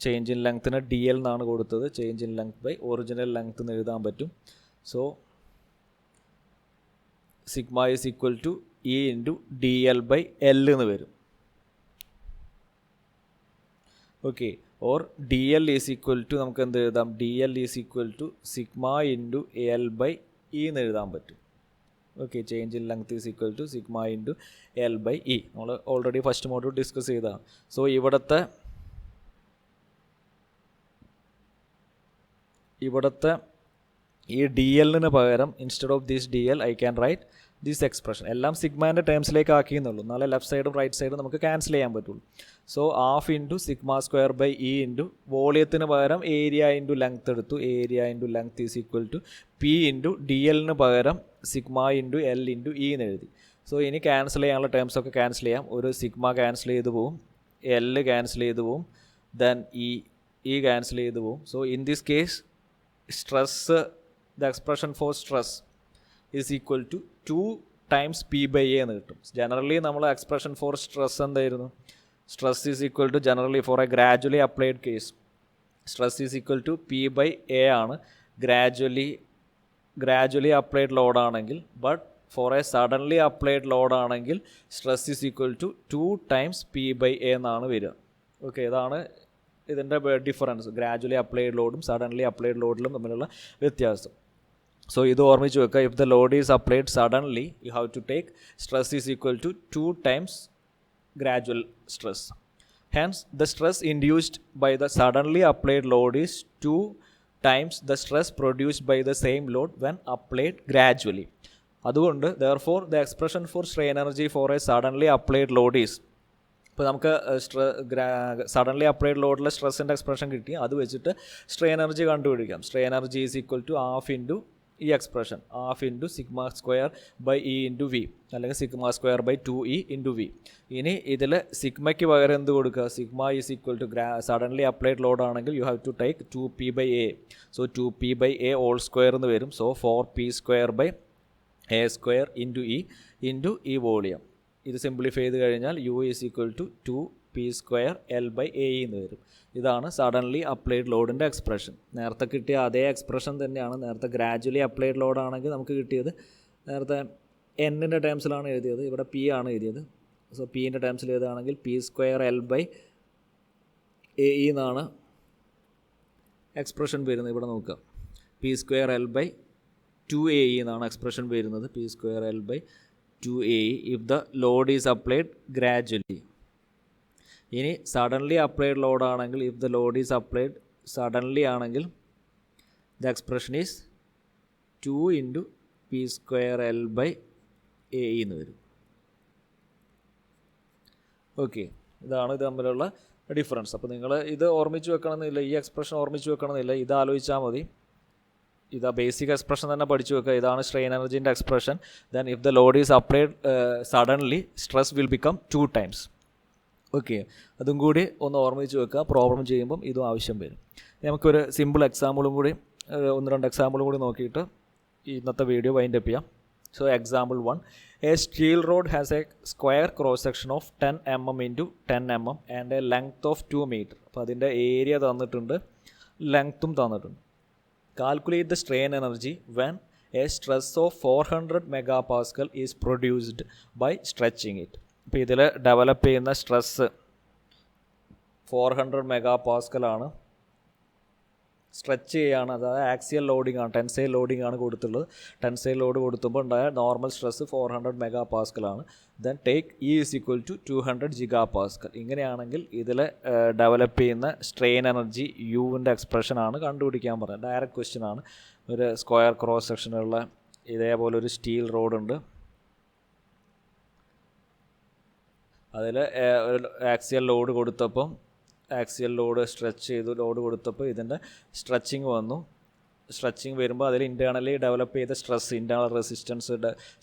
Change in ലെങ്ത്തിന് ഡി എൽ എന്നാണ് കൊടുത്തത്. Change in length by original length എന്ന് എഴുതാൻ പറ്റും. So sigma is equal to E into D L by L എന്ന് വരും. Okay. Or D L is equal to നമുക്ക് എന്ത് എഴുതാം? D L is equal to sigma into L by E എന്ന് എഴുതാൻ പറ്റും. Okay. Change in length is equal to sigma into L by E. നമ്മൾ already first module discuss ചെയ്തതാണ്. So ഇവിടുത്തെ ഈ ഡി എല്ലിന് പകരം instead of this D L I can write this expression. എല്ലാം സിഗ്മാൻ്റെ ടേംസിലേക്ക് ആക്കിയെന്നുള്ളൂ. എന്നാലേ ലെഫ്റ്റ് സൈഡും റൈറ്റ് സൈഡും നമുക്ക് ക്യാൻസൽ ചെയ്യാൻ പറ്റുള്ളൂ. So half into sigma square by E into വോളിയത്തിന് പകരം ഏരിയ ഇൻറ്റു ലെങ്ത് എടുത്തു. Area into length is equal to P into D എല്ലിന് പകരം sigma into L into E എന്ന് എഴുതി. സോ ഇനി ക്യാൻസൽ ചെയ്യാനുള്ള ടേംസൊക്കെ ക്യാൻസൽ ചെയ്യാം. ഒരു സിഗ്മ ക്യാൻസൽ ചെയ്ത് പോവും, എൽ ക്യാൻസൽ ചെയ്ത് പോവും, ദെൻ ഇ ക്യാൻസൽ ചെയ്ത് പോവും. So in this case stress, the expression for stress is equal to 2 times P by A എന്ന് കിട്ടും. ജനറലി നമ്മൾ എക്സ്പ്രഷൻ ഫോർ സ്ട്രെസ് എന്തായിരുന്നു? Stress is equal to generally for a gradually applied case stress is equal to P by A ആണ്. Gradually applied ലോഡാണെങ്കിൽ. But for a suddenly applied ലോഡാണെങ്കിൽ stress is equal to 2 times P by A എന്നാണ് വരിക. Okay. ഇതാണ് ഇതിൻ്റെ difference. Gradually applied ലോഡും suddenly applied ലോഡിലും തമ്മിലുള്ള വ്യത്യാസം. സോ ഇത് ഓർമ്മിച്ച് വെക്കുക. If the load is applied suddenly you have to take stress is equal to 2 times gradual stress. Hence the stress induced by the suddenly applied load is 2 times the stress produced by the same load when applied gradually. അതുകൊണ്ട് therefore the expression for strain energy for a suddenly applied load is, ഇപ്പോൾ നമുക്ക് suddenly applied ലോഡിലെ സ്ട്രെസ്സിൻ്റെ expression കിട്ടി. അത് വെച്ചിട്ട് strain energy കണ്ടുപിടിക്കാം. Strain energy is equal to half into ഈ expression, half into sigma square by E into V, അല്ലെങ്കിൽ sigma square by 2E into V. ഇനി ഇതിൽ സിഗ്മയ്ക്ക് പകരം എന്ത് കൊടുക്കുക? Sigma is equal to suddenly applied load ആണെങ്കിൽ you have to take 2P by A. So 2P by A whole square എന്ന് വരും. So 4P square by A square into ഈ വോളിയം. ഇത് സിംപ്ലിഫൈ ചെയ്ത് കഴിഞ്ഞാൽ U is equal to 2P square L by A എന്ന് വരും. ഇതാണ് suddenly applied ലോഡിൻ്റെ expression. നേരത്തെ കിട്ടിയ അതേ എക്സ്പ്രഷൻ തന്നെയാണ്. നേരത്തെ ഗ്രാജുവലി അപ്ലൈഡ് ലോഡാണെങ്കിൽ നമുക്ക് കിട്ടിയത് നേരത്തെ എന്നിൻ്റെ ടേംസിലാണ് എഴുതിയത്, ഇവിടെ പി ആണ് എഴുതിയത്. സോ പീൻ്റെ ടേംസിൽ എഴുതുകയാണെങ്കിൽ P square L by A E എന്നാണ് എക്സ്പ്രഷൻ വരുന്നത്. ഇവിടെ നോക്കുക, P square L by 2AE എന്നാണ് എക്സ്പ്രഷൻ വരുന്നത്. P square L by 2AE if the load is applied gradually. ഇനി സഡൻലി അപ്ലൈഡ് ലോഡാണെങ്കിൽ, if the load is applied suddenly ആണെങ്കിൽ the expression is 2 into P square L by AE എന്ന് വരും. Okay, ഇതാണ് ഇത് തമ്മിലുള്ള ഡിഫറൻസ്. അപ്പോൾ നിങ്ങൾ ഇത് ഓർമ്മിച്ച് വെക്കണമെന്നില്ല, ഈ എക്സ്പ്രഷൻ ഓർമ്മിച്ച് വെക്കണമെന്നില്ല, ഇത് ആലോചിച്ചാൽ മതി. ഇതാ ബേസിക് എക്സ്പ്രഷൻ തന്നെ പഠിച്ചു വെക്കുക. ഇതാണ് സ്ട്രെയിൻ എനർജീൻ്റെ expression. Then if the load is applied suddenly stress will become 2 times. Okay, അതും കൂടി ഒന്ന് ഓർമ്മിച്ച് വെക്കുക. പ്രോബ്ലം ചെയ്യുമ്പം ഇതും ആവശ്യം വരും. നമുക്കൊരു സിമ്പിൾ എക്സാമ്പിളും കൂടി, 1-2 എക്സാമ്പിളും കൂടി നോക്കിയിട്ട് ഇന്നത്തെ വീഡിയോ വൈൻഡ് അപ്പ് ചെയ്യാം. So example 1, A steel rod has A square cross section of 10 mm into 10 mm and A length of 2 meter. അപ്പോൾ അതിൻ്റെ ഏരിയ തന്നിട്ടുണ്ട്, ലെങ്ത്തും തന്നിട്ടുണ്ട്. Calculate the strain energy when a stress of 400 megapascal is produced by stretching it. ഇപ്പോൾ ഇതിൽ develop ചെയ്യുന്ന stress 400 megapascal ആണ്. Stretch ചെയ്യുകയാണ്, അതായത് ആക്സിയൽ ലോഡിംഗ് ആണ്, ടെൻസൈൽ ലോഡിംഗ് ആണ് കൊടുത്തുള്ളത്. ടെൻസൈൽ ലോഡ് കൊടുത്തുമ്പോൾ ഉണ്ടായ നോർമൽ സ്ട്രെസ് 400 MPa ആണ്. Then take E is equal to 200 GPa. ഇങ്ങനെയാണെങ്കിൽ ഇതിൽ ഡെവലപ്പ് ചെയ്യുന്ന സ്ട്രെയിൻ എനർജി യുവിൻ്റെ എക്സ്പ്രഷനാണ് കണ്ടുപിടിക്കാൻ പറഞ്ഞത്. ഡയറക്റ്റ് ക്വസ്റ്റ്യൻ ആണ്. ഒരു സ്ക്വയർ ക്രോസ് സെക്ഷനുള്ള ഇതേപോലെ ഒരു സ്റ്റീൽ റോഡുണ്ട്. അതിൽ ആക്സിയൽ ലോഡ് കൊടുത്തപ്പം ആക്സിയൽ ലോഡ് സ്ട്രെച്ച് ചെയ്തു, ലോഡ് കൊടുത്തപ്പോൾ ഇതിൻ്റെ സ്ട്രെച്ചിങ് വന്നു. സ്ട്രെച്ചിങ് വരുമ്പോൾ അതിൽ ഇൻറ്റേർണലി ഡെവലപ്പ് ചെയ്ത stress, internal resistance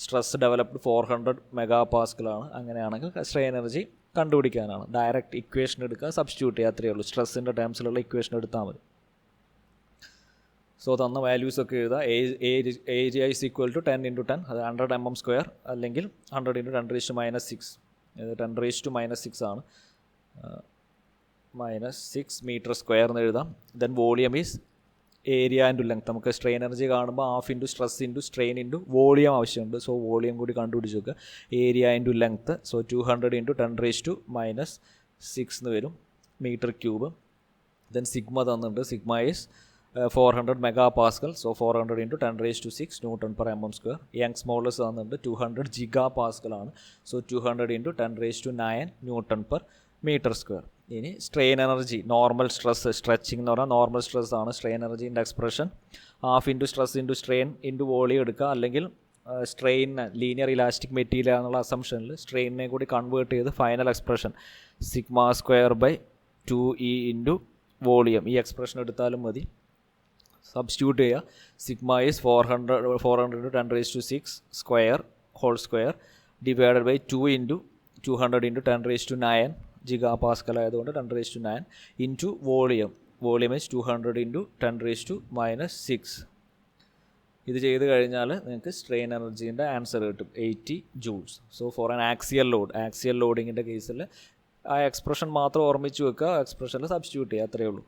stress developed 400 MPa ആണ്. അങ്ങനെയാണെങ്കിൽ സ്ട്രെയിൻ എനർജി കണ്ടുപിടിക്കാനാണ്. ഡയറക്റ്റ് ഇക്വേഷൻ എടുക്കുക, സബ്സ്റ്റിറ്റ്യൂട്ട് ചെയ്യുക, അത്രയേ ഉള്ളൂ. സ്ട്രെസ്സിൻ്റെ ടേംസിലുള്ള ഇക്വേഷൻ എടുത്താൽ മതി. സോ തന്ന വാല്യൂസ് ഒക്കെ എഴുതുക. ഏരിയ ഈസ് ഈക്വൽ ടു 10 × 10, അത് 100 mm², അല്ലെങ്കിൽ 100 × 10⁻⁶. ഇത് 10⁻⁶ ആണ്. -6 m² എന്ന് എഴുതാം. Then volume is area into length. നമുക്ക് സ്ട്രെയിൻ എനർജി കാണുമ്പോൾ half into stress into strain into volume ആവശ്യമുണ്ട്. സോ വോളിയം കൂടി കണ്ടുപിടിച്ച് നോക്കുക. ഏരിയ ഇൻറ്റു ലെങ്ത്, സോ 200 × 10⁻⁶ എന്ന് വരും, m³. ദെൻ സിഗ്മ തന്നിട്ടുണ്ട്. Sigma is 400 MPa, so 400 × 10⁶ Nm/mm². Young's modulus തന്നിട്ടുണ്ട് 200 GPa ആണ്. So 200 × 10⁹ Nm/m². ഇനി strain energy, normal stress, stretching എന്ന് പറഞ്ഞാൽ നോർമൽ സ്ട്രെസ് ആണ്. സ്ട്രെയിൻ എനർജീൻ്റെ expression half into stress into strain into volume എടുക്കുക, അല്ലെങ്കിൽ സ്ട്രെയിൻ ലീനിയർ ഇലാസ്റ്റിക് മെറ്റീരിയൽ എന്നുള്ള അസംഷനിൽ സ്ട്രെയിനിനെ കൂടി കൺവേർട്ട് ചെയ്ത് final expression σ²/2E into volume, ഈ എക്സ്പ്രഷൻ എടുത്താലും മതി. സബ്സ്റ്റിറ്റ്യൂട്ട് ചെയ്യുക. Sigma is 400 × 10⁶² whole square divided by 2 × 200 × 10⁹ GPa ആയതുകൊണ്ട് 10⁹ ഇൻറ്റു വോളിയം. Volume is 200 × 10⁻⁶. ഇത് ചെയ്ത് കഴിഞ്ഞാൽ നിങ്ങൾക്ക് സ്ട്രെയിൻ എനർജീൻ്റെ ആൻസർ കിട്ടും, 80 joules. So for an axial load, axial ലോഡിങ്ങിൻ്റെ കേസിൽ ആ എക്സ്പ്രഷൻ മാത്രം ഓർമ്മിച്ച് വെക്കുക, എക്സ്പ്രഷനിൽ സബ്സ്റ്റിറ്റ്യൂട്ട് ചെയ്യുക, അത്രയേ ഉള്ളൂ.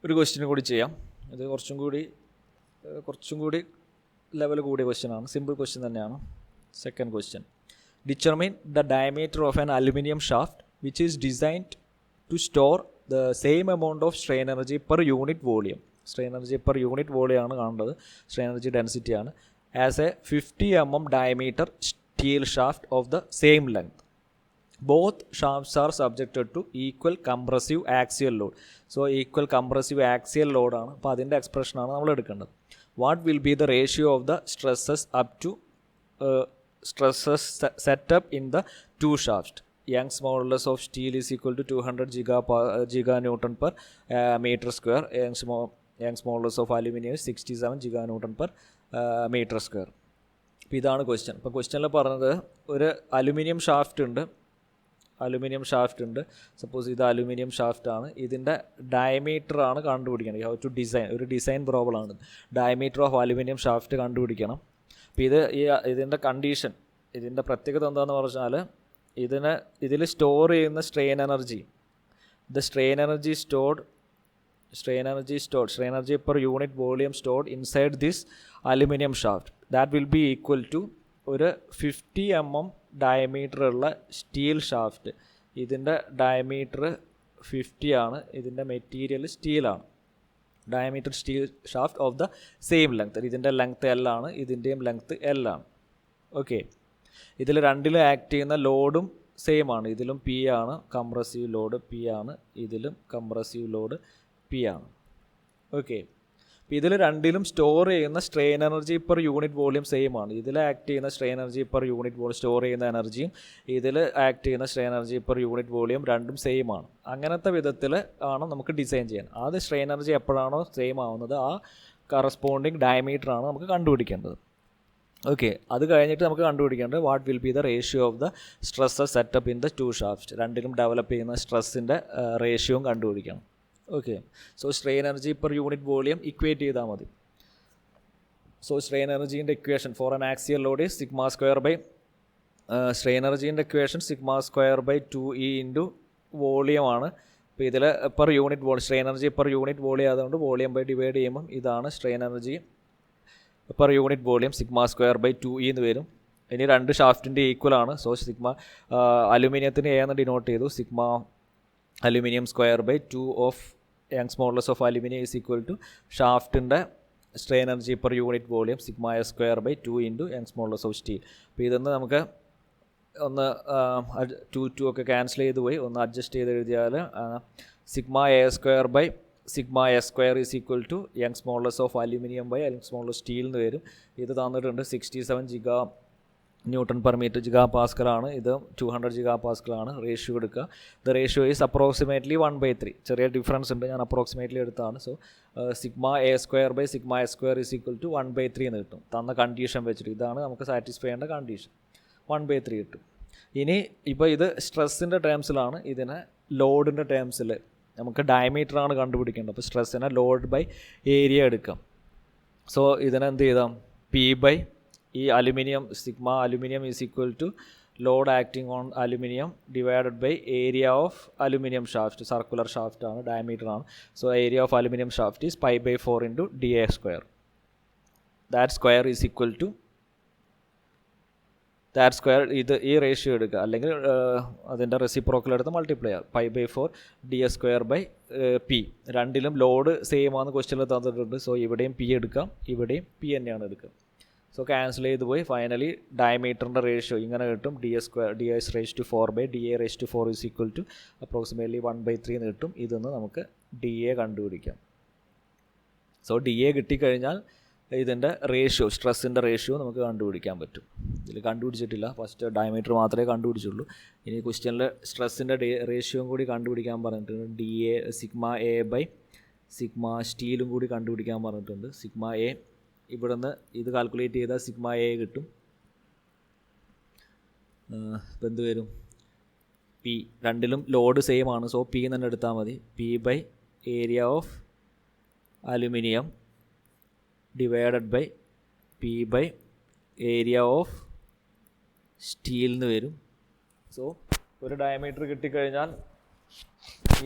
ഒരു ക്വസ്റ്റ്യൻ കൂടി ചെയ്യാം. ഇത് കുറച്ചും കൂടി ലെവൽ കൂടിയ ക്വസ്റ്റ്യനാണ്. സിമ്പിൾ ക്വസ്റ്റ്യൻ തന്നെയാണ്. Second question. Determine the diameter of an aluminum shaft which is designed to store the same amount of strain energy per unit volume. Strain energy per unit volume ആണ് കാണേണ്ടത്. strain energy density ആണ്. As a 50 mm diameter steel shaft of the same length. Both shafts are subjected to equal compressive axial load. So equal compressive axial load ആണ്. അപ്പോൾ അതിൻ്റെ എക്സ്പ്രഷനാണ് നമ്മൾ എടുക്കേണ്ടത്. What will be the ratio of the stresses up to stresses set up in the two shafts? Young's modulus of steel is equal to 200 GNm/m². Young's modulus of aluminum is 67 GNm/m². അപ്പോൾ ഇതാണ് question. അപ്പോൾ ക്വസ്റ്റ്യനിൽ പറഞ്ഞത് ഒരു aluminium shaft ഉണ്ട്. Suppose ഇത് aluminium shaft ആണ്. ഇതിൻ്റെ ഡയമീറ്റർ ആണ് കണ്ടുപിടിക്കണം. ഹൗ ടു ഡിസൈൻ, ഒരു ഡിസൈൻ പ്രോബ്ലം ആണ്. ഡയമീറ്റർ ഓഫ് അലുമിനിയം ഷാഫ്റ്റ് കണ്ടുപിടിക്കണം. അപ്പോൾ ഇതിൻ്റെ കണ്ടീഷൻ, ഇതിൻ്റെ പ്രത്യേകത എന്താണെന്ന് പറഞ്ഞാൽ ഇതിൽ സ്റ്റോർ ചെയ്യുന്ന strain energy per unit volume stored inside this aluminium shaft that will be equal to ഒരു 50 mm ഡയമീറ്റർ ഉള്ള സ്റ്റീൽ ഷാഫ്റ്റ്. ഇതിൻ്റെ ഡയമീറ്റർ 50 ആണ്. ഇതിൻ്റെ മെറ്റീരിയൽ സ്റ്റീലാണ്. Diameter steel shaft of the same length. ഇതിൻ്റെ ലെങ്ത്ത് L ആണ്, ഇതിൻ്റെയും ലെങ്ത്ത് L ആണ്. ഓക്കെ. ഇതിൽ രണ്ടിലും ആക്ട് ചെയ്യുന്ന ലോഡും സെയിം ആണ്. ഇതിലും P ആണ്, കംപ്രസീവ് ലോഡ് P ആണ്, ഇതിലും കംപ്രസീവ് ലോഡ് P ആണ്. ഓക്കെ. ഇതിൽ രണ്ടിലും സ്റ്റോർ ചെയ്യുന്ന strain energy per unit volume same ആണ്. ഇതിൽ ആക്ട് ചെയ്യുന്ന strain energy per unit volume, store ചെയ്യുന്ന എനർജിയും ഇതിൽ ആക്ട് ചെയ്യുന്ന strain energy per unit volume രണ്ടും സെയിം ആണ്. അങ്ങനത്തെ വിധത്തിൽ ആണ് നമുക്ക് ഡിസൈൻ ചെയ്യാൻ. ആദ്യം സ്ട്രെയിൻ എനർജി എപ്പോഴാണോ സെയിം ആവുന്നത് ആ കറസ്പോണ്ടിങ് ഡയമീറ്റർ ആണ് നമുക്ക് കണ്ടുപിടിക്കേണ്ടത്. ഓക്കെ. അത് കഴിഞ്ഞിട്ട് നമുക്ക് കണ്ടുപിടിക്കേണ്ടത് what will be the ratio of the stresses set up in the two shaft. രണ്ടിലും ഡെവലപ്പ് ചെയ്യുന്ന സ്ട്രെസ്സിൻ്റെ റേഷ്യോയും കണ്ടുപിടിക്കണം. Okay. So strain energy per unit volume equate ചെയ്താൽ മതി. സോ സ്ട്രെയിൻ എനർജീൻ്റെ equation for an axial load is σ²/, strain എനർജീൻ്റെ equation σ²/2E into volume ആണ്. അപ്പോൾ ഇതിൽ per unit strain energy per unit volume ആയതുകൊണ്ട് വോളിയം ബൈ ഡിവൈഡ് ചെയ്യുമ്പം ഇതാണ് strain energy per unit volume σ²/2E എന്ന് വരും. ഇനി രണ്ട് ഷാഫ്റ്റിൻ്റെ ഈക്വൽ ആണ്. സോ അലുമിനിയത്തിന് A എന്ന് ഡിനോട്ട് ചെയ്തു. Aluminium 2 of Young's modulus of aluminium is equal to ഷാഫ്റ്റിൻ്റെ strain energy per unit volume sigma A square by 2 into Young's modulus of steel. അപ്പോൾ ഇതൊന്ന് നമുക്ക് ഒന്ന് 2 ഒക്കെ ക്യാൻസൽ ചെയ്ത് പോയി ഒന്ന് അഡ്ജസ്റ്റ് ചെയ്ത് എഴുതിയാൽ sigma A square by sigma S square is equal to Young's modulus of aluminium by Young's modulus steel എന്ന് വരും. ഇത് തന്നിട്ടുണ്ട് 67 giga newton per metre giga പാസ്കലാണ്. ഇത് 200 ജിഗാ പാസ്കലാണ്. റേഷ്യോ എടുക്കുക. The ratio is approximately 1/3. ചെറിയ ഡിഫറൻസ് ഉണ്ട്, ഞാൻ അപ്രോക്സിമേറ്റ്ലി എടുത്താണ്. So sigma A square by sigma S square is equal to 1/3 എന്ന് കിട്ടും തന്ന കണ്ടീഷൻ വെച്ചിട്ട്. ഇതാണ് നമുക്ക് സാറ്റിസ്ഫൈ ചെയ്യേണ്ട കണ്ടീഷൻ. 1/3 കിട്ടും. ഇനി ഇപ്പോൾ ഇത് സ്ട്രെസ്സിൻ്റെ ടേംസിലാണ്, ഇതിനെ ലോഡിൻ്റെ ടേംസിൽ നമുക്ക് ഡയമീറ്ററാണ് കണ്ടുപിടിക്കേണ്ടത്. അപ്പോൾ സ്ട്രെസ്സിനെ ലോഡ് ബൈ ഏരിയ എടുക്കാം. സോ ഇതിനെന്ത് ചെയ്താം, പി ബൈ ഈ aluminium sigma aluminium is equal to load acting on aluminium divided by area of aluminium shaft. Circular shaft ആണ്, ഡയമീറ്റർ ആണ്. So area of aluminium shaft is π/4 into D A square. That square is equal to that square. ഇത് ഈ ratio എടുക്കുക, അല്ലെങ്കിൽ അതിൻ്റെ reciprocal എടുത്ത് multiply ചെയ്യുക. π/4 D A square by P. രണ്ടിലും ലോഡ് സെയിം ആണെന്ന് ക്വസ്റ്റ്യനിൽ തന്നിട്ടുണ്ട്. സോ ഇവിടെയും പി എടുക്കാം, ഇവിടെയും പി തന്നെയാണ് എടുക്കുക. സോ ക്യാൻസൽ ചെയ്ത് പോയി ഫൈനലി ഡയമീറ്ററിൻ്റെ റേഷ്യോ ഇങ്ങനെ കിട്ടും. D S square D S raise to 4 ബൈ D A raise to 4 is equal to approximately 1/3 എന്ന് കിട്ടും. ഇതൊന്ന് നമുക്ക് ഡി എ കണ്ടുപിടിക്കാം. സോ ഡി എ കിട്ടിക്കഴിഞ്ഞാൽ ഇതിൻ്റെ റേഷ്യോ, സ്ട്രെസ്സിൻ്റെ റേഷ്യോ നമുക്ക് കണ്ടുപിടിക്കാൻ പറ്റും. ഇതിൽ കണ്ടുപിടിച്ചിട്ടില്ല, ഫസ്റ്റ് ഡയമീറ്റർ മാത്രമേ കണ്ടുപിടിച്ചുള്ളൂ. ഇനി ക്വസ്റ്റ്യനിൽ സ്ട്രെസ്സിൻ്റെ റേഷ്യോയും കൂടി കണ്ടുപിടിക്കാൻ പറഞ്ഞിട്ടുണ്ട്. D A sigma A by sigma സ്റ്റീലും കൂടി കണ്ടുപിടിക്കാൻ പറഞ്ഞിട്ടുണ്ട്. സിഗ്മ എ ഇവിടുന്ന് ഇത് കാൽക്കുലേറ്റ് ചെയ്താൽ സിഗ്മ എ കിട്ടും. ഇപ്പം എന്ത് വരും, പി. രണ്ടിലും ലോഡ് സെയിം ആണ്. സോ പി തന്നെ എടുത്താൽ മതി. P by area of aluminium divided by P by area of steel എന്ന് വരും. സോ ഒരു ഡയമീറ്റർ കിട്ടിക്കഴിഞ്ഞാൽ,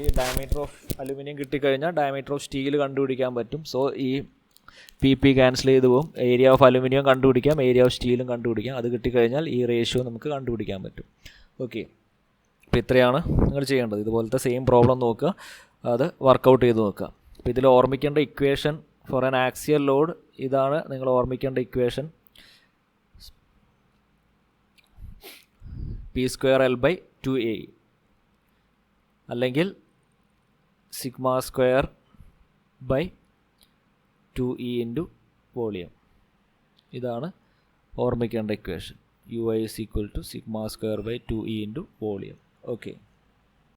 ഈ ഡയമീറ്റർ ഓഫ് അലുമിനിയം കിട്ടിക്കഴിഞ്ഞാൽ ഡയമീറ്റർ ഓഫ് സ്റ്റീൽ കണ്ടുപിടിക്കാൻ പറ്റും. സോ ഈ പി ക്യാൻസൽ ചെയ്ത് പോകും. ഏരിയ ഓഫ് അലുമിനിയം കണ്ടുപിടിക്കാം, ഏരിയ ഓഫ് സ്റ്റീലും കണ്ടുപിടിക്കാം. അത് കിട്ടിക്കഴിഞ്ഞാൽ ഈ റേഷ്യോ നമുക്ക് കണ്ടുപിടിക്കാൻ പറ്റും. ഓക്കെ, അപ്പോൾ ഇത്രയാണ് നിങ്ങൾ ചെയ്യേണ്ടത്. ഇതുപോലത്തെ സെയിം പ്രോബ്ലം നോക്കുക, അത് വർക്കൗട്ട് ചെയ്ത് നോക്കുക. അപ്പോൾ ഇതിൽ ഓർമ്മിക്കേണ്ട equation for an axial load ഇതാണ് നിങ്ങൾ ഓർമ്മിക്കേണ്ട ഇക്വേഷൻ. P²L/2A അല്ലെങ്കിൽ sigma square by 2E into volume. ഇതാണ് ഓർമ്മിക്കേണ്ട equation. UI is equal to sigma square by 2E into volume. Okay.